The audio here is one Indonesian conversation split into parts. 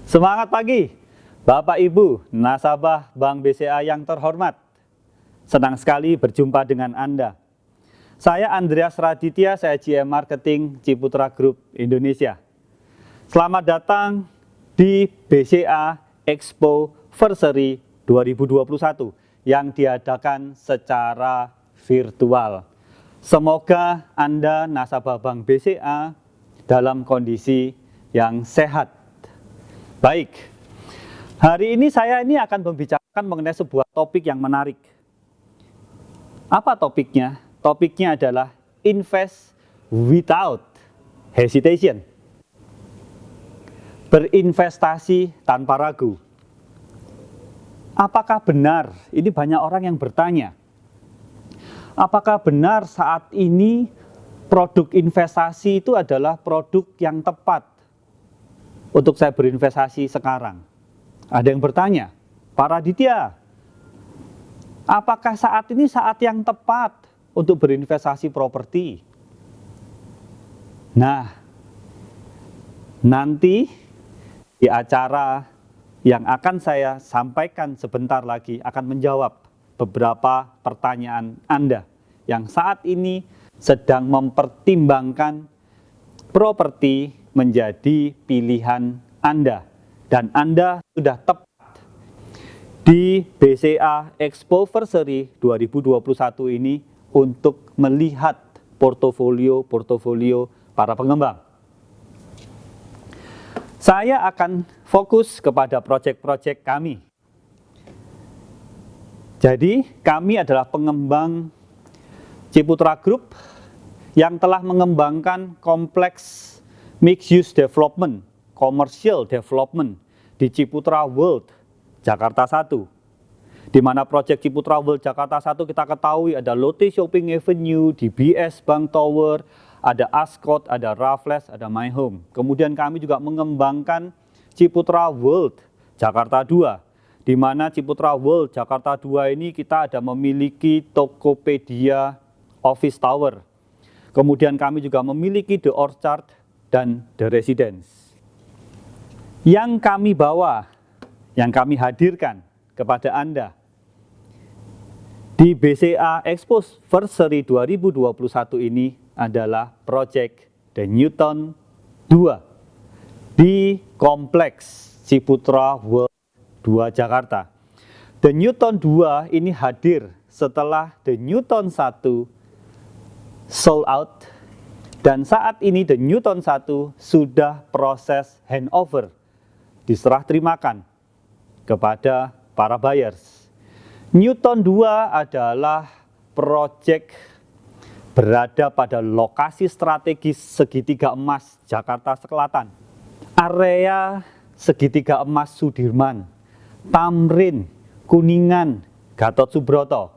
Semangat pagi, Bapak Ibu, nasabah Bank BCA yang terhormat. Senang sekali berjumpa dengan Anda. Saya Andreas Raditya, saya GM Marketing Ciputra Group Indonesia. Selamat datang di BCA Expo Versary 2021 yang diadakan secara virtual. Semoga Anda nasabah Bank BCA dalam kondisi yang sehat. Baik, hari ini saya akan membicarakan mengenai sebuah topik yang menarik. Apa topiknya? Topiknya adalah invest without hesitation. Berinvestasi tanpa ragu. Apakah benar? Ini banyak orang yang bertanya. Apakah benar saat ini produk investasi itu adalah produk yang tepat untuk saya berinvestasi sekarang? Ada yang bertanya, Pak Raditya, apakah saat ini saat yang tepat untuk berinvestasi properti? Nah, nanti di acara yang akan saya sampaikan sebentar lagi akan menjawab beberapa pertanyaan Anda yang saat ini sedang mempertimbangkan properti menjadi pilihan Anda, dan Anda sudah tepat di BCA Expo Versary 2021 ini untuk melihat portofolio para pengembang. Saya akan fokus kepada proyek-proyek kami. Jadi, kami adalah pengembang Ciputra Group yang telah mengembangkan kompleks mixed use development, commercial development di Ciputra World Jakarta 1. Di mana proyek Ciputra World Jakarta 1 kita ketahui ada Lotte Shopping Avenue, DBS Bank Tower, ada Ascott, ada Raffles, ada My Home. Kemudian kami juga mengembangkan Ciputra World Jakarta 2. Di mana Ciputra World Jakarta 2 ini kita ada memiliki Tokopedia Office Tower. Kemudian kami juga memiliki The Orchard dan The Residence. Yang kami bawa, yang kami hadirkan kepada Anda di BCA Expo Versary 2021 ini adalah proyek The Newton 2 di Kompleks Ciputra World 2 Jakarta. The Newton 2 ini hadir setelah The Newton 1 sold out, dan saat ini The Newton 1 sudah proses handover, diserah terimakan kepada para buyers. Newton 2 adalah proyek berada pada lokasi strategis segitiga emas Jakarta Selatan. Area segitiga emas Sudirman, Tamrin, Kuningan, Gatot Subroto.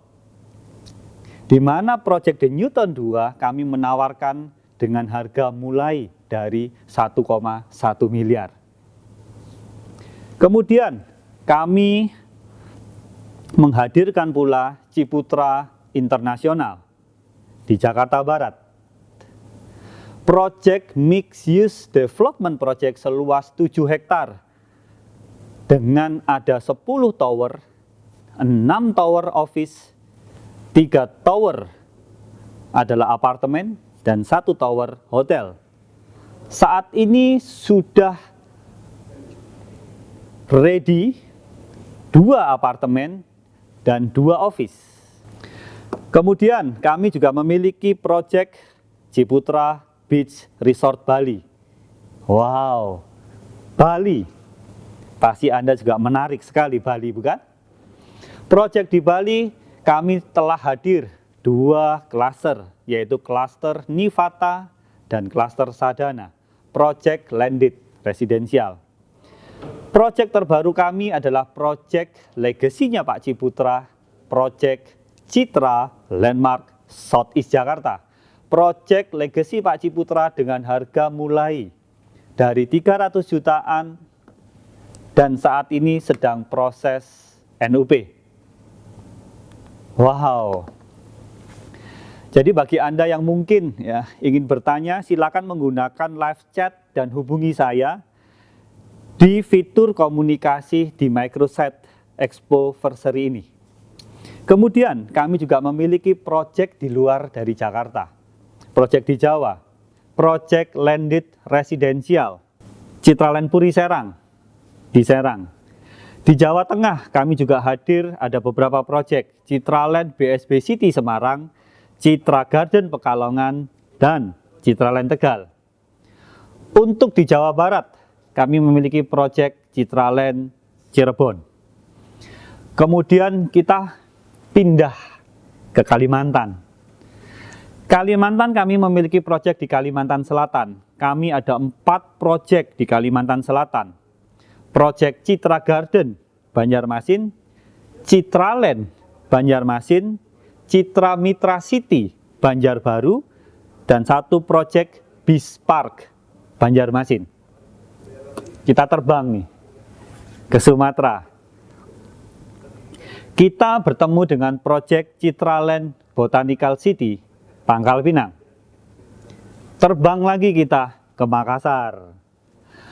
Di mana proyek The Newton 2 kami menawarkan dengan harga mulai dari 1,1 miliar. Kemudian kami menghadirkan pula Ciputra Internasional di Jakarta Barat. Proyek Mixed Use Development Project seluas 7 hektar dengan ada 10 tower, 6 tower office, 3 tower adalah apartemen, dan 1 tower hotel. Saat ini sudah ready 2 apartemen dan 2 office. Kemudian kami juga memiliki proyek Ciputra Beach Resort Bali. Wow, Bali. Pasti Anda juga menarik sekali Bali, bukan? Proyek di Bali kami telah hadir 2 klaster, yaitu klaster Nivata dan klaster Sadana. Proyek landed residential. Proyek terbaru kami adalah proyek legasinya Pak Ciputra, proyek Citra Landmark Southeast Jakarta. Proyek legasi Pak Ciputra dengan harga mulai dari 300 jutaan dan saat ini sedang proses NUP. Wow. Jadi bagi Anda yang mungkin ingin bertanya, silakan menggunakan live chat dan hubungi saya di fitur komunikasi di Microsoft Expoversary ini. Kemudian kami juga memiliki proyek di luar dari Jakarta, proyek di Jawa, proyek landed residential, Citraland Puri Serang, di Serang. Di Jawa Tengah kami juga hadir, ada beberapa proyek, Citraland BSB City Semarang, Citra Garden Pekalongan, dan Citraland Tegal. Untuk di Jawa Barat, kami memiliki proyek Citraland Cirebon. Kemudian kita pindah ke Kalimantan. Kalimantan kami memiliki proyek di Kalimantan Selatan. Kami ada 4 proyek di Kalimantan Selatan. Proyek Citra Garden Banjarmasin, Citraland Banjarmasin, Citra Mitra City Banjarbaru, dan 1 proyek Beach Park Banjarmasin. Kita terbang nih ke Sumatera. Kita bertemu dengan proyek Citraland Botanical City Pangkal Pinang. Terbang lagi kita ke Makassar.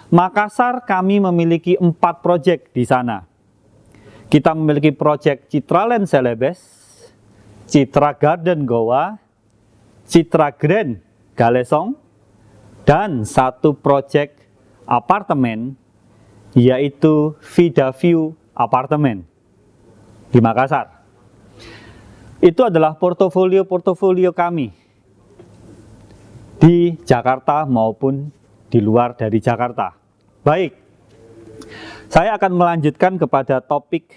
Makassar kami memiliki 4 proyek di sana. Kita memiliki proyek Citraland Celebes, Citra Garden Goa, Citra Grand Galesong, dan 1 proyek apartemen, yaitu Vida View Apartemen di Makassar. Itu adalah portofolio kami di Jakarta maupun di luar dari Jakarta. Baik, saya akan melanjutkan kepada topik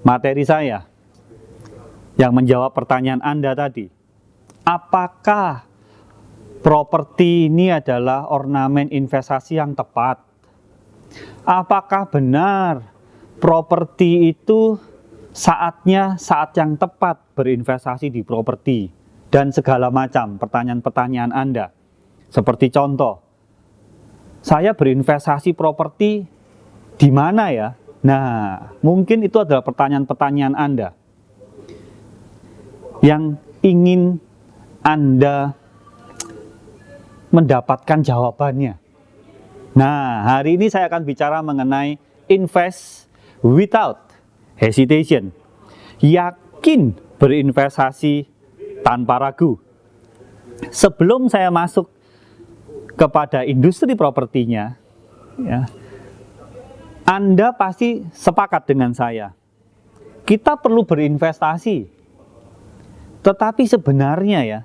materi saya yang menjawab pertanyaan Anda tadi. Apakah properti ini adalah ornamen investasi yang tepat? Apakah benar properti itu saatnya saat yang tepat berinvestasi di properti? Dan segala macam pertanyaan-pertanyaan Anda. Seperti contoh, saya berinvestasi properti di mana ya? Nah, mungkin itu adalah pertanyaan-pertanyaan Anda yang ingin Anda mendapatkan jawabannya. Nah, hari ini saya akan bicara mengenai invest without hesitation. Yakin berinvestasi tanpa ragu. Sebelum saya masuk kepada industri propertinya, ya, Anda pasti sepakat dengan saya. Kita perlu berinvestasi. Tetapi sebenarnya ya,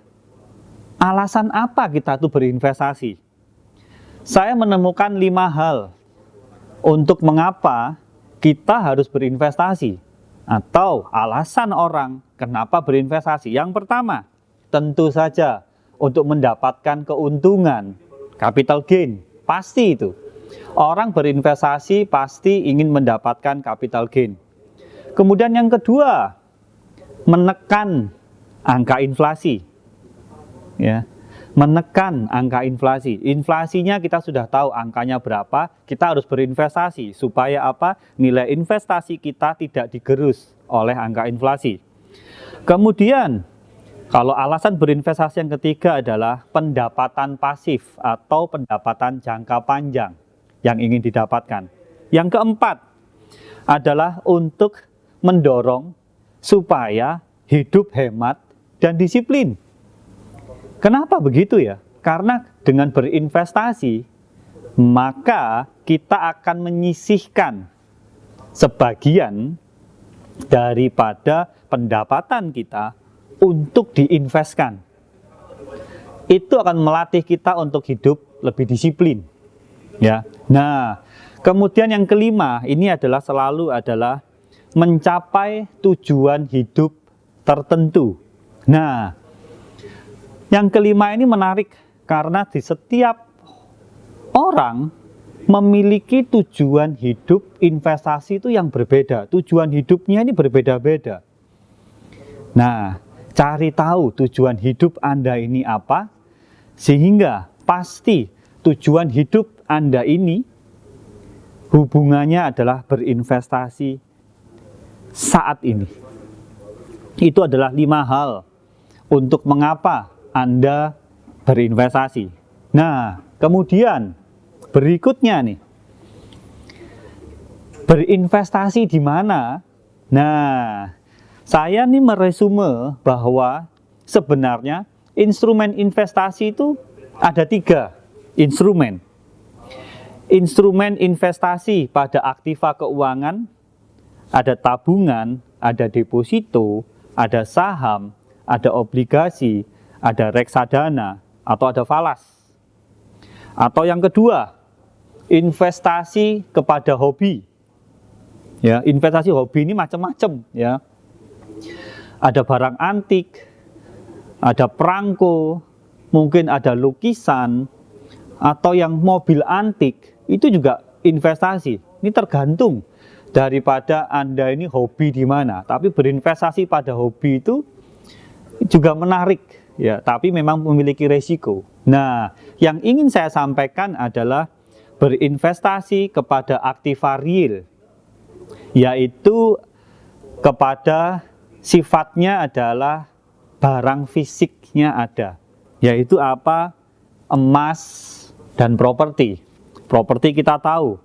alasan apa kita tuh berinvestasi? Saya menemukan 5 hal untuk mengapa kita harus berinvestasi, atau alasan orang kenapa berinvestasi. Yang pertama, tentu saja untuk mendapatkan keuntungan, capital gain, pasti itu. Orang berinvestasi pasti ingin mendapatkan capital gain. Kemudian yang kedua, menekan angka inflasi. Ya, menekan angka inflasi. Inflasinya kita sudah tahu angkanya berapa, kita harus berinvestasi supaya apa? Nilai investasi kita tidak digerus oleh angka inflasi. Kemudian, kalau alasan berinvestasi yang ketiga adalah pendapatan pasif atau pendapatan jangka panjang yang ingin didapatkan. Yang keempat adalah untuk mendorong supaya hidup hemat dan disiplin. Kenapa begitu ya? Karena dengan berinvestasi, maka kita akan menyisihkan sebagian daripada pendapatan kita untuk diinvestkan. Itu akan melatih kita untuk hidup lebih disiplin. Ya. Nah, kemudian yang kelima, ini adalah selalu adalah mencapai tujuan hidup tertentu. Nah, yang kelima ini menarik karena di setiap orang memiliki tujuan hidup investasi itu yang berbeda. Tujuan hidupnya ini berbeda-beda. Nah, cari tahu tujuan hidup Anda ini apa, sehingga pasti tujuan hidup Anda ini hubungannya adalah berinvestasi saat ini. Itu adalah 5 hal untuk mengapa Anda berinvestasi. Nah, kemudian berikutnya nih, Berinvestasi di mana? Nah, saya nih meresume bahwa sebenarnya instrumen investasi itu ada 3 instrumen. Instrumen investasi pada aktiva keuangan, ada tabungan, ada deposito, ada saham, ada obligasi, ada reksadana, atau ada falas. Atau yang kedua, investasi kepada hobi. Ya, investasi hobi ini macam-macam, ya. Ada barang antik, ada perangko, mungkin ada lukisan, atau yang mobil antik, itu juga investasi. Ini tergantung daripada Anda ini hobi di mana. Tapi berinvestasi pada hobi itu juga menarik, ya, tapi memang memiliki resiko. Nah, yang ingin saya sampaikan adalah berinvestasi kepada aktiva real, yaitu kepada sifatnya adalah barang fisiknya ada, yaitu apa? Emas dan properti. Properti kita tahu,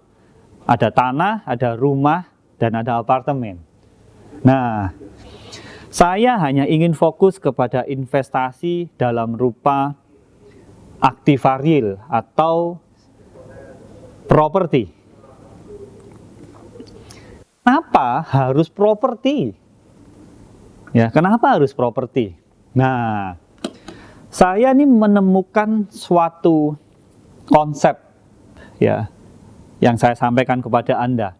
ada tanah, ada rumah, dan ada apartemen. Nah, saya hanya ingin fokus kepada investasi dalam rupa aktiva real atau properti. Kenapa harus properti? Ya, kenapa harus properti? Nah, saya ini menemukan suatu konsep, ya, yang saya sampaikan kepada Anda.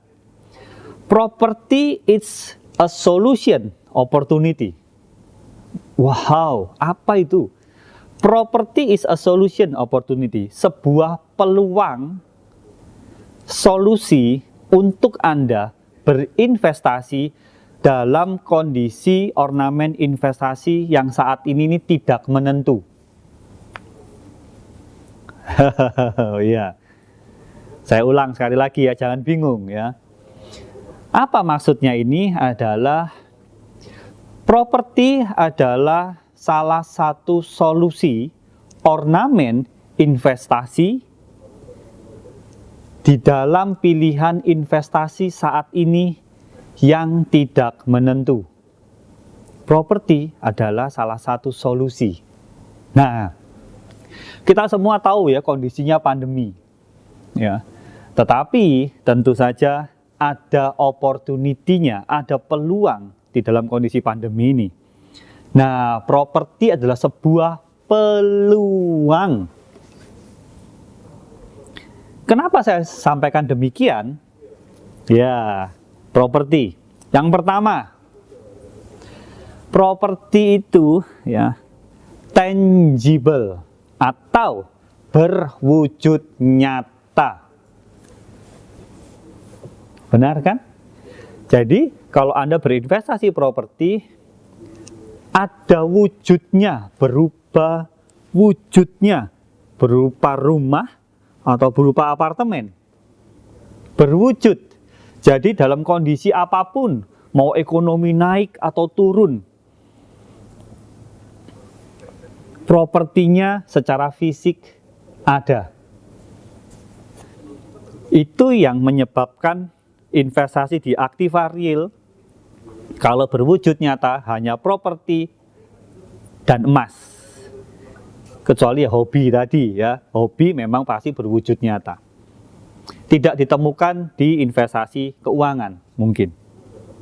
Property is a solution opportunity. Wow, apa itu? Property is a solution opportunity, sebuah peluang solusi untuk Anda berinvestasi dalam kondisi ornamen investasi yang saat ini tidak menentu. Ya, saya ulang sekali lagi ya, jangan bingung ya. Apa maksudnya ini? Adalah properti adalah salah satu solusi ornamen investasi di dalam pilihan investasi saat ini yang tidak menentu. Properti adalah salah satu solusi. Nah, kita semua tahu ya kondisinya pandemi, ya. Tetapi tentu saja ada opportunity-nya, ada peluang di dalam kondisi pandemi ini. Nah, properti adalah sebuah peluang. Kenapa saya sampaikan demikian? Ya, properti. Yang pertama, properti itu ya tangible atau berwujud nyata. Benar kan? Jadi, kalau Anda berinvestasi properti, ada wujudnya, berupa wujudnya, berupa rumah atau berupa apartemen. Berwujud. Jadi dalam kondisi apapun, mau ekonomi naik atau turun, propertinya secara fisik ada. Itu yang menyebabkan investasi di aktiva real, kalau berwujud nyata hanya properti dan emas. Kecuali ya hobi tadi ya, hobi memang pasti berwujud nyata. Tidak ditemukan di investasi keuangan mungkin.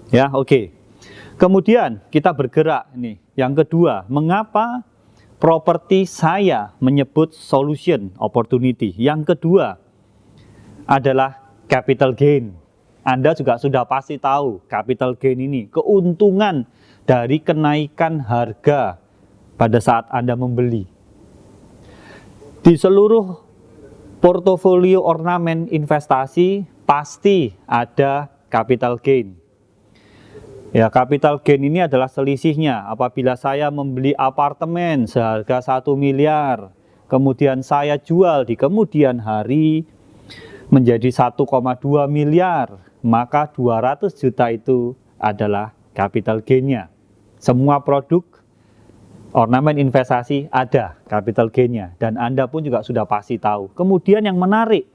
Ya, oke. Kemudian kita bergerak nih. Yang kedua, mengapa properti saya menyebut solution opportunity? Yang kedua adalah capital gain. Anda juga sudah pasti tahu capital gain ini, keuntungan dari kenaikan harga pada saat Anda membeli. Di seluruh portofolio ornamen investasi pasti ada capital gain. Ya, capital gain ini adalah selisihnya apabila saya membeli apartemen seharga 1 miliar, kemudian saya jual di kemudian hari menjadi 1,2 miliar, maka 200 juta itu adalah capital gain-nya. Semua produk ornamen investasi ada capital gain-nya, dan Anda pun juga sudah pasti tahu. Kemudian yang menarik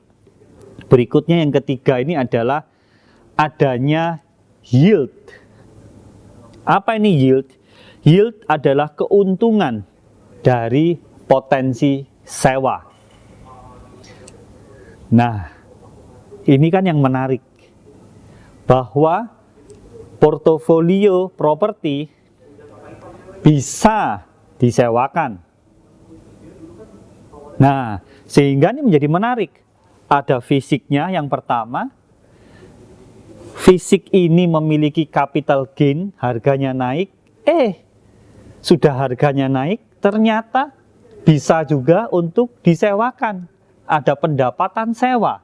berikutnya, yang ketiga ini adalah adanya yield. Apa ini yield? Yield adalah keuntungan dari potensi sewa. Nah, ini kan yang menarik, bahwa portofolio properti bisa disewakan. Nah, sehingga ini menjadi menarik. Ada fisiknya yang pertama. Fisik ini memiliki capital gain, harganya naik. Sudah harganya naik, ternyata bisa juga untuk disewakan. Ada pendapatan sewa.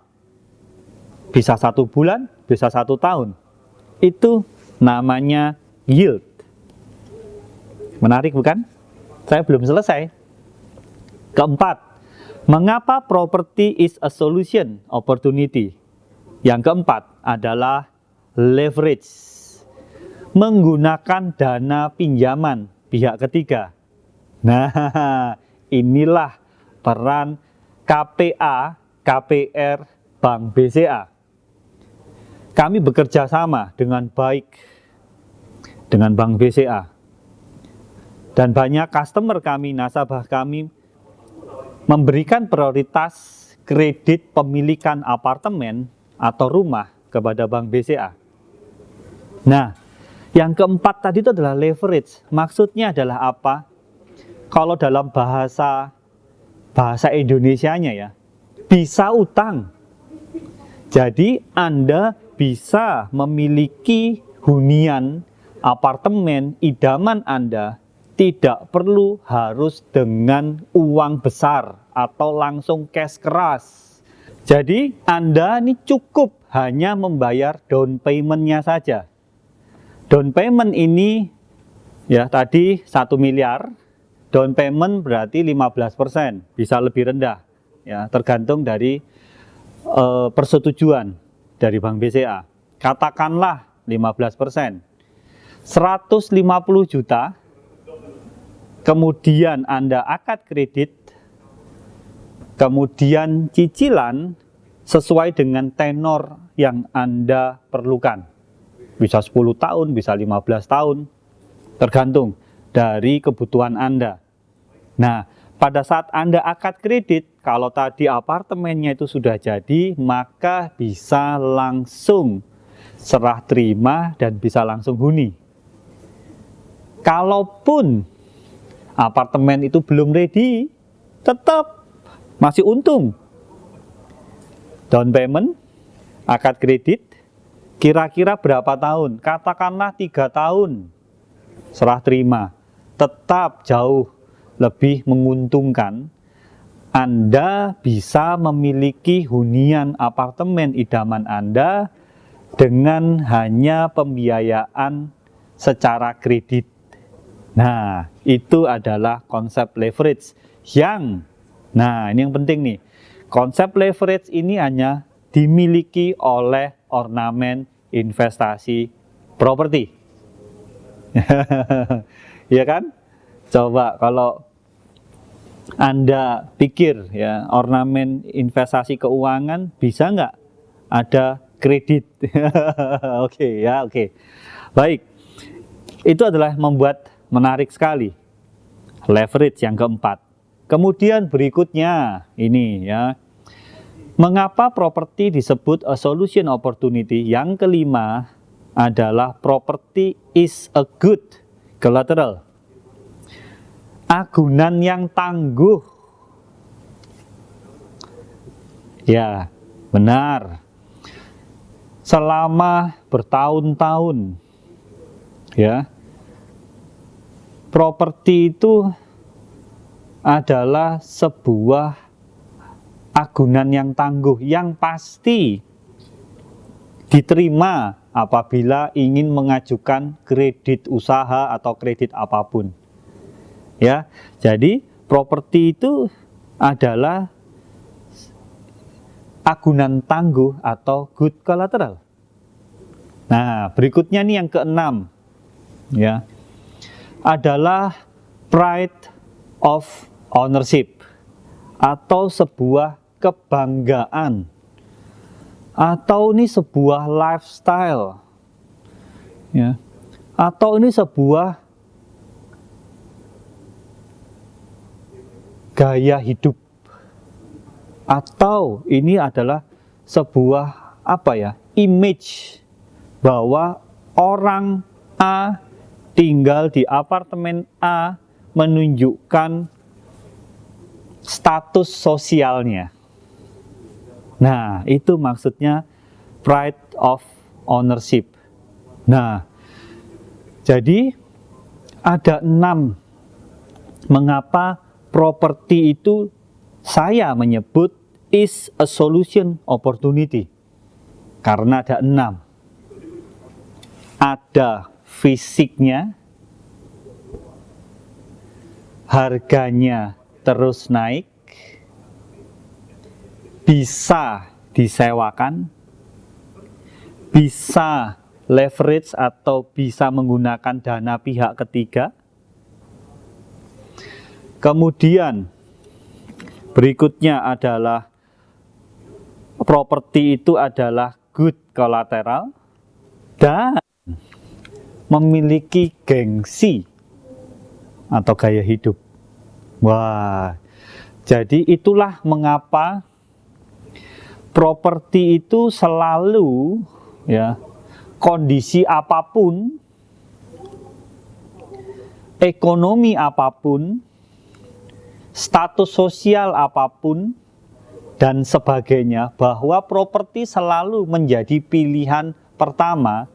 Bisa 1 bulan, bisa 1 tahun. Itu namanya yield. Menarik bukan? Saya belum selesai. Keempat, mengapa property is a solution opportunity? Yang keempat adalah leverage. Menggunakan dana pinjaman pihak ketiga. Nah, inilah peran KPA, KPR, Bank BCA. Kami bekerja sama dengan baik dengan Bank BCA. Dan banyak customer kami, nasabah kami, memberikan prioritas kredit pemilikan apartemen atau rumah kepada Bank BCA. Nah, yang keempat tadi itu adalah leverage. Maksudnya adalah apa? Kalau dalam bahasa Indonesianya ya, bisa utang. Jadi Anda bisa memiliki hunian apartemen idaman Anda, tidak perlu harus dengan uang besar atau langsung cash keras. Jadi Anda ini cukup hanya membayar down payment-nya saja. Down payment ini ya tadi 1 miliar, down payment berarti 15%, bisa lebih rendah ya, tergantung dari persetujuan dari Bank BCA. Katakanlah 15%. 150 juta, kemudian Anda akad kredit, kemudian cicilan sesuai dengan tenor yang Anda perlukan. Bisa 10 tahun, bisa 15 tahun, tergantung dari kebutuhan Anda. Nah, pada saat Anda akad kredit, kalau tadi apartemennya itu sudah jadi, maka bisa langsung serah terima dan bisa langsung huni. Kalaupun apartemen itu belum ready, tetap masih untung. Down payment, akad kredit, kira-kira berapa tahun? Katakanlah 3 tahun serah terima. Tetap jauh lebih menguntungkan. Anda bisa memiliki hunian apartemen idaman Anda dengan hanya pembiayaan secara kredit. Nah, itu adalah konsep leverage nah ini yang penting nih. Konsep leverage ini hanya dimiliki oleh ornamen investasi properti. Ya kan? Coba kalau Anda pikir ya, ornamen investasi keuangan bisa nggak ada kredit? Oke. Baik, itu adalah membuat menarik sekali leverage yang keempat. Kemudian berikutnya ini ya, mengapa properti disebut a solution opportunity? Yang kelima adalah property is a good collateral. Agunan yang tangguh. Ya, benar. Selama bertahun-tahun ya, properti itu adalah sebuah agunan yang tangguh yang pasti diterima apabila ingin mengajukan kredit usaha atau kredit apapun. Ya, jadi properti itu adalah agunan tangguh atau good collateral. Nah, berikutnya nih yang keenam ya, adalah pride of ownership atau sebuah kebanggaan atau ini sebuah lifestyle, ya, atau ini sebuah gaya hidup, atau ini adalah sebuah image bahwa orang A tinggal di apartemen A menunjukkan status sosialnya. Nah, itu maksudnya pride of ownership. Nah, jadi ada 6 mengapa properti itu saya menyebut is a solution opportunity. Karena ada 6. Ada fisiknya, harganya terus naik, bisa disewakan, bisa leverage atau bisa menggunakan dana pihak ketiga. Kemudian berikutnya adalah properti itu adalah good collateral dan memiliki gengsi atau gaya hidup. Wah, jadi itulah mengapa properti itu selalu, ya, kondisi apapun, ekonomi apapun, status sosial apapun, dan sebagainya, bahwa properti selalu menjadi pilihan pertama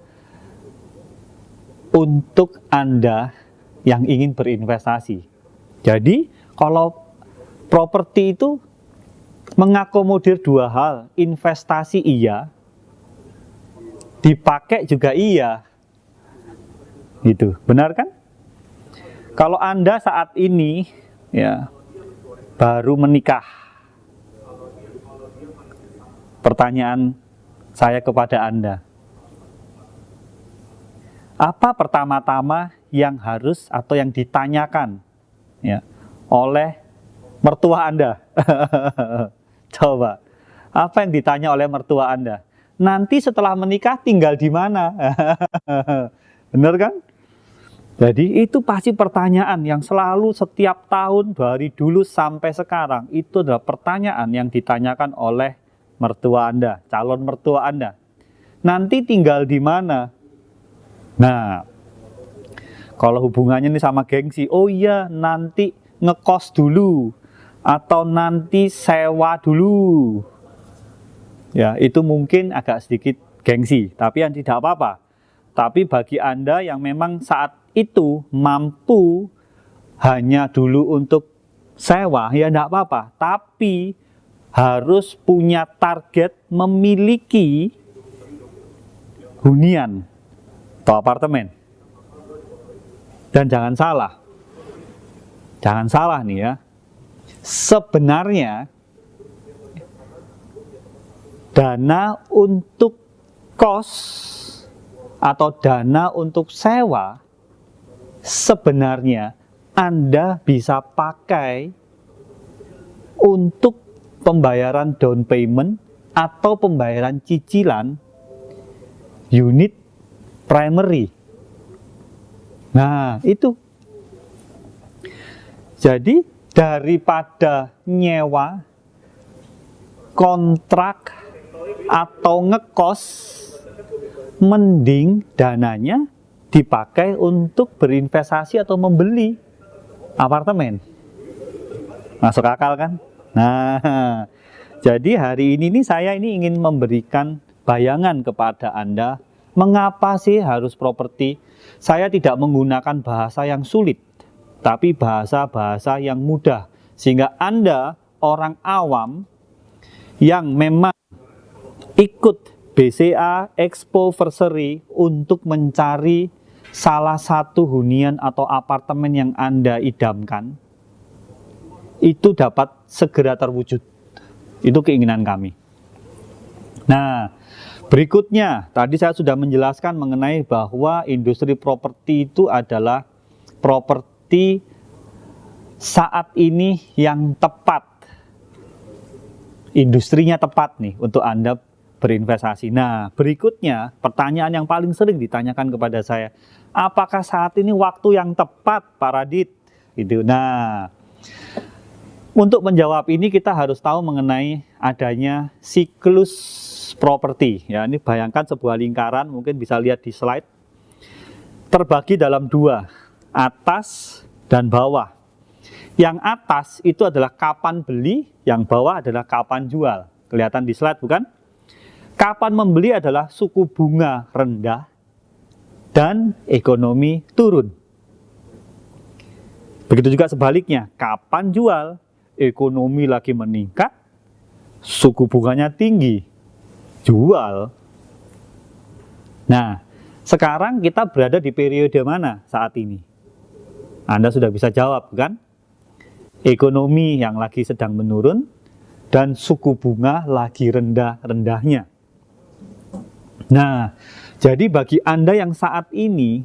untuk Anda yang ingin berinvestasi. Jadi, kalau properti itu mengakomodir 2 hal, investasi iya, dipakai juga iya. Gitu, benar kan? Kalau Anda saat ini, ya, baru menikah, pertanyaan saya kepada Anda, apa pertama-tama yang harus atau yang ditanyakan, ya, oleh mertua Anda? Coba, apa yang ditanya oleh mertua Anda? Nanti setelah menikah tinggal di mana? Benar kan? Jadi itu pasti pertanyaan yang selalu setiap tahun dari dulu sampai sekarang. Itu adalah pertanyaan yang ditanyakan oleh mertua Anda, calon mertua Anda. Nanti tinggal di mana? Nah, kalau hubungannya ini sama gengsi, oh iya nanti ngekos dulu, atau nanti sewa dulu. Ya, itu mungkin agak sedikit gengsi, tapi yang tidak apa-apa. Tapi bagi Anda yang memang saat itu mampu hanya dulu untuk sewa, ya tidak apa-apa. Tapi harus punya target memiliki hunian atau apartemen. Dan jangan salah nih ya, sebenarnya dana untuk kos atau dana untuk sewa sebenarnya Anda bisa pakai untuk pembayaran down payment atau pembayaran cicilan unit primary. Nah, itu. Jadi daripada nyewa, kontrak, atau ngekos, mending dananya dipakai untuk berinvestasi atau membeli apartemen. Masuk akal kan? Nah, jadi hari ini nih saya ingin memberikan bayangan kepada Anda, mengapa sih harus properti? Saya tidak menggunakan bahasa yang sulit, tapi bahasa-bahasa yang mudah, sehingga Anda, orang awam yang memang ikut BCA Expoversary untuk mencari salah satu hunian atau apartemen yang Anda idamkan, itu dapat segera terwujud. Itu keinginan kami. Nah, berikutnya, tadi saya sudah menjelaskan mengenai bahwa industri properti itu adalah properti saat ini yang tepat. Industrinya tepat nih untuk Anda berinvestasi. Nah, berikutnya pertanyaan yang paling sering ditanyakan kepada saya, apakah saat ini waktu yang tepat, Pak Radit? Gitu. Nah, untuk menjawab ini kita harus tahu mengenai adanya siklus properti. Ya, ini bayangkan sebuah lingkaran, mungkin bisa lihat di slide, terbagi dalam dua, atas dan bawah. Yang atas itu adalah kapan beli, yang bawah adalah kapan jual. Kelihatan di slide bukan? Kapan membeli adalah suku bunga rendah dan ekonomi turun. Begitu juga sebaliknya, kapan jual, ekonomi lagi meningkat, suku bunganya tinggi, jual. Nah, sekarang kita berada di periode mana saat ini? Anda sudah bisa jawab kan? Ekonomi yang lagi sedang menurun dan suku bunga lagi rendah-rendahnya. Nah, jadi bagi Anda yang saat ini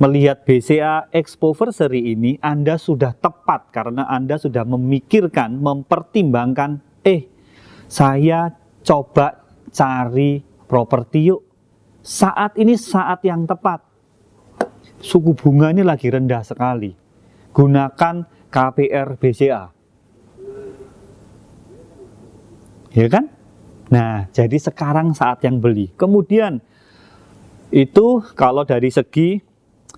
melihat BCA Expoversary ini, Anda sudah tepat karena Anda sudah memikirkan, mempertimbangkan, saya coba cari properti yuk. Saat ini saat yang tepat. Suku bunga ini lagi rendah sekali. Gunakan KPR BCA. Ya kan? Nah, jadi sekarang saat yang beli. Kemudian, itu kalau dari segi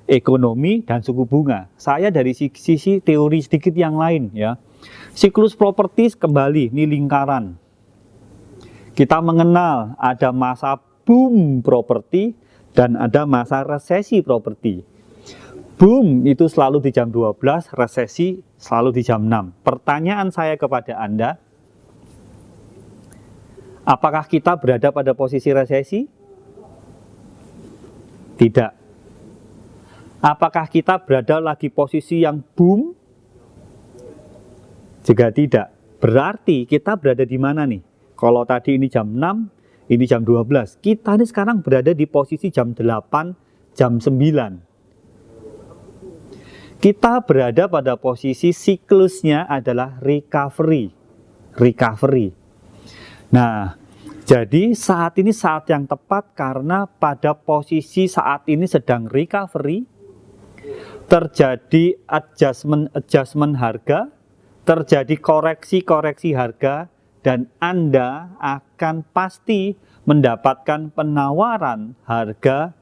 ekonomi dan suku bunga. Saya dari sisi teori sedikit yang lain ya. Siklus properti kembali, ini lingkaran. Kita mengenal ada masa boom properti dan ada masa resesi properti. Boom itu selalu di jam 12, resesi selalu di jam 6. Pertanyaan saya kepada Anda, apakah kita berada pada posisi resesi? Tidak. Apakah kita berada lagi posisi yang boom? Jika tidak, berarti kita berada di mana nih? Kalau tadi ini jam 6, ini jam 12. Kita ini sekarang berada di posisi jam 8, jam 9. Kita berada pada posisi siklusnya adalah recovery. Nah, jadi saat ini saat yang tepat karena pada posisi saat ini sedang recovery, terjadi adjustment harga, terjadi koreksi harga, dan Anda akan pasti mendapatkan penawaran harga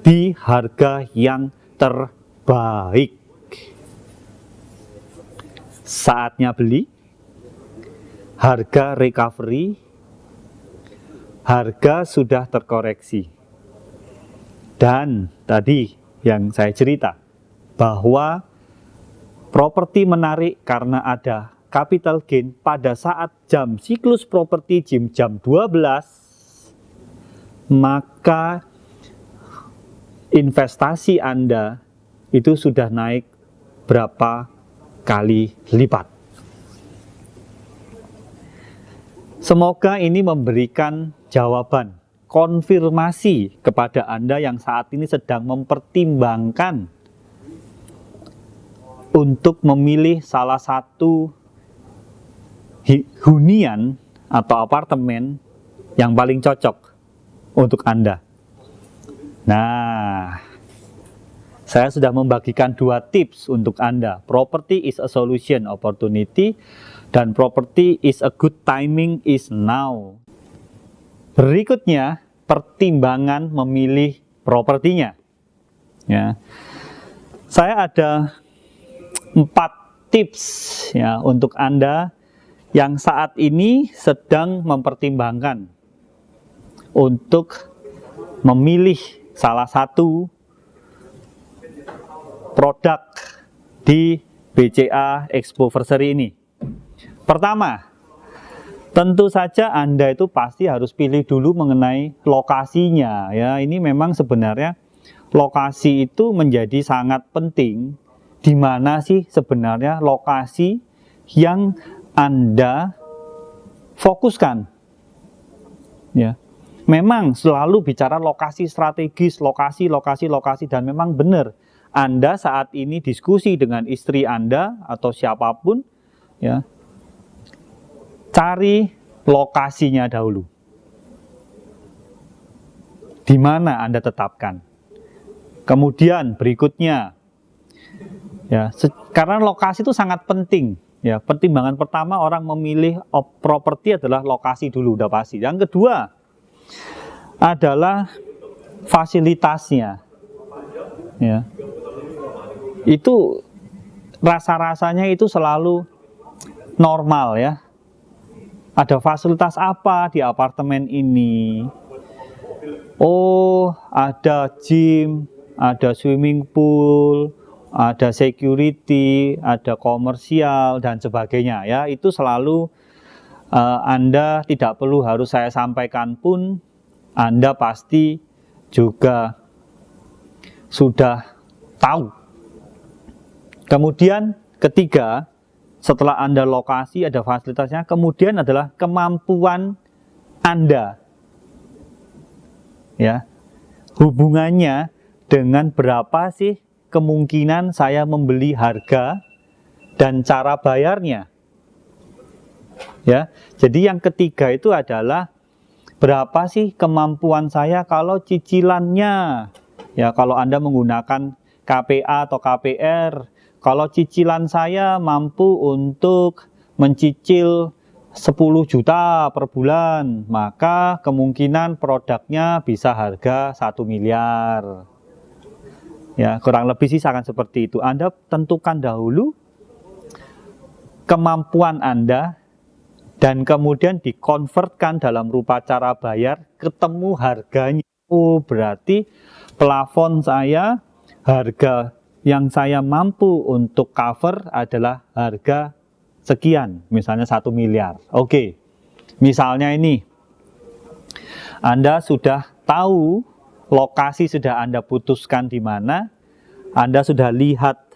di harga yang terbaik. Saatnya beli, harga recovery, harga sudah terkoreksi. Dan tadi yang saya cerita, bahwa properti menarik karena ada capital gain pada saat jam siklus properti jam 12, maka investasi Anda itu sudah naik berapa kali lipat. Semoga ini memberikan jawaban, konfirmasi kepada Anda yang saat ini sedang mempertimbangkan untuk memilih salah satu hunian atau apartemen yang paling cocok untuk Anda. Nah, saya sudah membagikan 2 tips untuk Anda. Property is a solution opportunity dan property is a good timing is now. Berikutnya, pertimbangan memilih propertinya. Ya. Saya ada 4 tips ya untuk Anda yang saat ini sedang mempertimbangkan untuk memilih salah satu produk di BCA Expoversary ini. Pertama, tentu saja Anda itu pasti harus pilih dulu mengenai lokasinya ya. Ini memang sebenarnya lokasi itu menjadi sangat penting. Di mana sih sebenarnya lokasi yang Anda fokuskan? Ya. Memang selalu bicara lokasi strategis, lokasi dan memang benar. Anda saat ini diskusi dengan istri Anda atau siapapun ya. Cari lokasinya dahulu. di mana Anda tetapkan. Kemudian berikutnya, ya, karena lokasi itu sangat penting. Ya, pertimbangan pertama orang memilih properti adalah lokasi dulu, udah pasti. Yang kedua adalah fasilitasnya. Ya. Itu rasa-rasanya itu selalu normal ya. Ada fasilitas apa di apartemen ini? Oh, ada gym, ada swimming pool, ada security, ada komersial dan sebagainya ya. Itu selalu Anda tidak perlu harus saya sampaikan pun Anda pasti juga sudah tahu. Kemudian ketiga, setelah Anda lokasi ada fasilitasnya, kemudian adalah kemampuan Anda. Ya. Hubungannya dengan berapa sih kemungkinan saya membeli harga dan cara bayarnya. Ya. Jadi yang ketiga itu adalah berapa sih kemampuan saya kalau cicilannya. Ya, kalau Anda menggunakan KPA atau KPR, kalau cicilan saya mampu untuk mencicil 10 juta per bulan, maka kemungkinan produknya bisa harga 1 miliar. Ya, kurang lebih sih akan seperti itu. Anda tentukan dahulu kemampuan Anda dan kemudian dikonvertkan dalam rupa cara bayar, ketemu harganya. Oh, berarti plafon saya, harga yang saya mampu untuk cover adalah harga sekian, misalnya 1 miliar. Oke, misalnya ini, Anda sudah tahu lokasi, sudah Anda putuskan di mana, Anda sudah lihat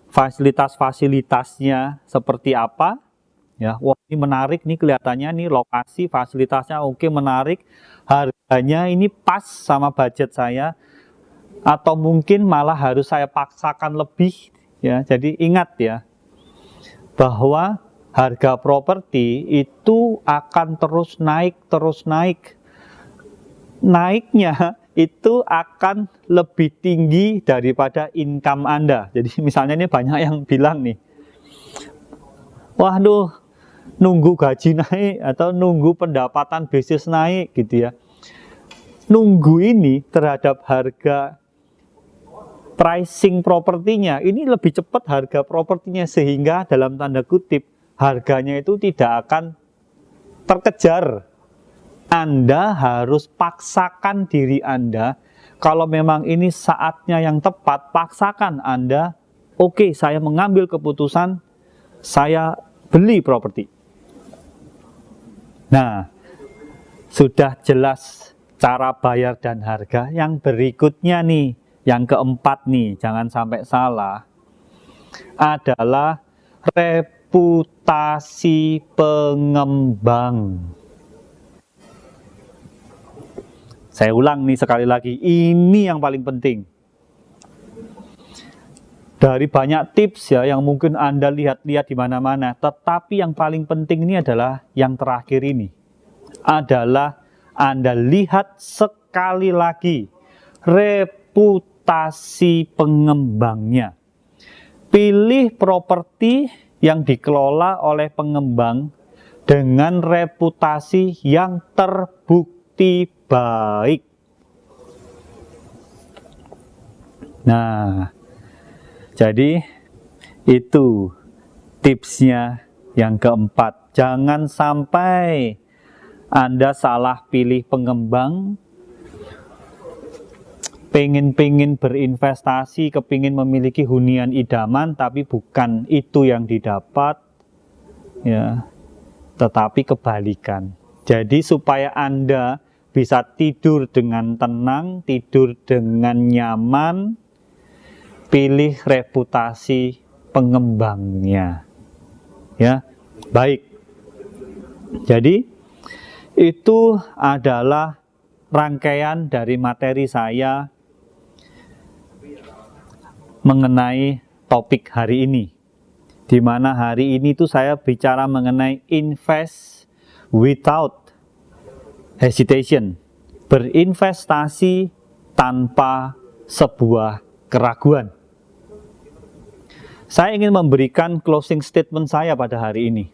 fasilitas-fasilitasnya seperti apa, ya, wah ini menarik nih kelihatannya nih lokasi, fasilitasnya oke, menarik, harganya ini pas sama budget saya, atau mungkin malah harus saya paksakan lebih, ya. Jadi ingat ya, bahwa harga properti itu akan terus naik, terus naik. Naiknya itu akan lebih tinggi daripada income Anda. Jadi misalnya ini banyak yang bilang nih, waduh, nunggu gaji naik atau nunggu pendapatan bisnis naik gitu ya. Nunggu ini terhadap harga pricing propertinya ini lebih cepat harga propertinya, sehingga dalam tanda kutip harganya itu tidak akan terkejar. Anda harus paksakan diri Anda. Kalau memang ini saatnya yang tepat, paksakan Anda. Oke, saya mengambil keputusan, saya beli properti. Nah, sudah jelas cara bayar dan harga. Yang berikutnya nih, yang keempat nih, jangan sampai salah, adalah reputasi pengembang. Saya ulang nih sekali lagi, ini yang paling penting. Dari banyak tips ya yang mungkin Anda lihat-lihat di mana-mana, tetapi yang paling penting ini adalah yang terakhir ini. Adalah Anda lihat sekali lagi reputasi pengembangnya. Pilih properti yang dikelola oleh pengembang dengan reputasi yang terbukti baik. Nah, jadi itu tipsnya yang keempat. Jangan sampai Anda salah pilih pengembang, pengen berinvestasi, kepingin memiliki hunian idaman, tapi bukan itu yang didapat, ya, tetapi kebalikan. Jadi supaya Anda bisa tidur dengan tenang, tidur dengan nyaman, pilih reputasi pengembangnya. Ya, baik. Jadi itu adalah rangkaian dari materi saya mengenai topik hari ini. Di mana hari ini tuh saya bicara mengenai invest without hesitation. berinvestasi tanpa sebuah keraguan. Saya ingin memberikan closing statement saya pada hari ini.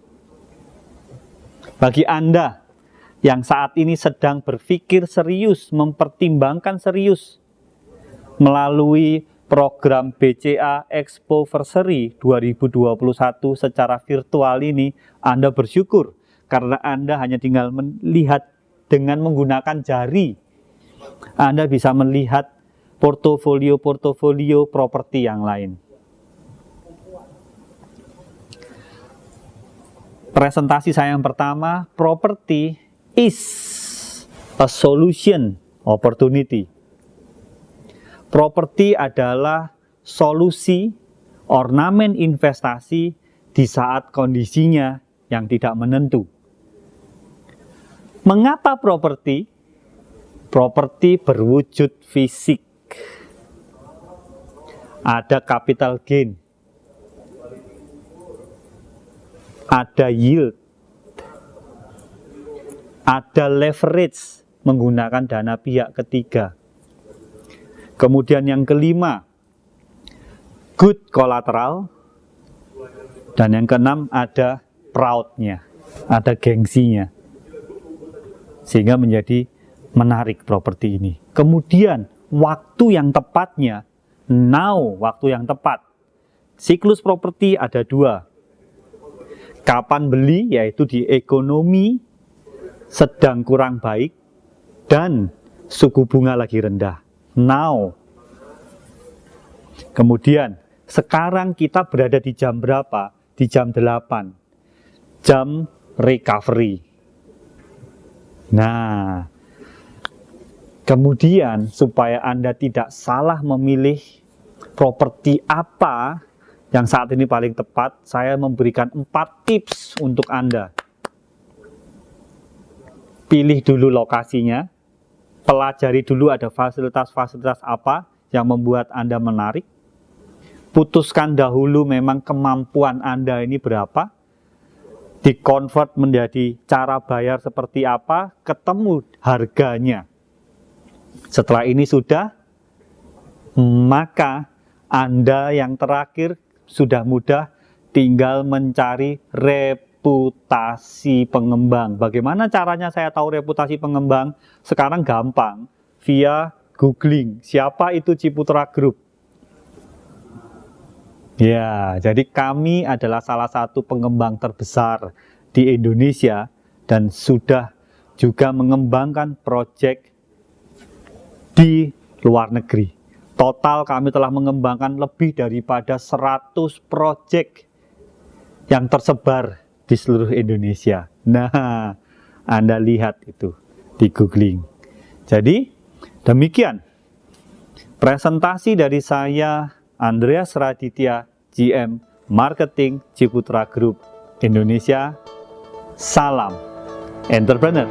Bagi Anda yang saat ini sedang berpikir serius, mempertimbangkan serius melalui program BCA Expoversary 2021 secara virtual ini, Anda bersyukur karena Anda hanya tinggal melihat dengan menggunakan jari. Anda bisa melihat portofolio properti yang lain. Presentasi saya yang pertama, property is a solution opportunity. Properti adalah solusi ornamen investasi di saat kondisinya yang tidak menentu. Mengapa properti? Properti berwujud fisik. Ada capital gain, ada yield, ada leverage menggunakan dana pihak ketiga. Kemudian yang kelima, good collateral. Dan yang keenam ada proud-nya, ada gengsinya. Sehingga menjadi menarik properti ini. Kemudian waktu yang tepatnya, now waktu yang tepat. Siklus properti ada dua. Kapan beli, yaitu di ekonomi sedang kurang baik dan suku bunga lagi rendah. Now. Kemudian sekarang kita berada di jam berapa? Di jam 8. Jam recovery. Nah, kemudian supaya Anda tidak salah memilih properti apa yang saat ini paling tepat, saya memberikan 4 tips untuk Anda. Pilih dulu lokasinya, pelajari dulu ada fasilitas-fasilitas apa yang membuat Anda menarik. Putuskan dahulu memang kemampuan Anda ini berapa. Di-convert menjadi cara bayar seperti apa, ketemu harganya. Setelah ini sudah, maka Anda yang terakhir sudah mudah, tinggal mencari reputasi pengembang. Bagaimana caranya saya tahu reputasi pengembang? Sekarang gampang, via googling. Siapa itu Ciputra Group? Ya, jadi kami adalah salah satu pengembang terbesar di Indonesia dan sudah juga mengembangkan proyek di luar negeri. Total kami telah mengembangkan lebih daripada 100 proyek yang tersebar di seluruh Indonesia. Nah, Anda lihat itu di googling. Jadi, demikian presentasi dari saya, Andreas Raditya, GM Marketing Ciputra Group Indonesia. Salam entrepreneur.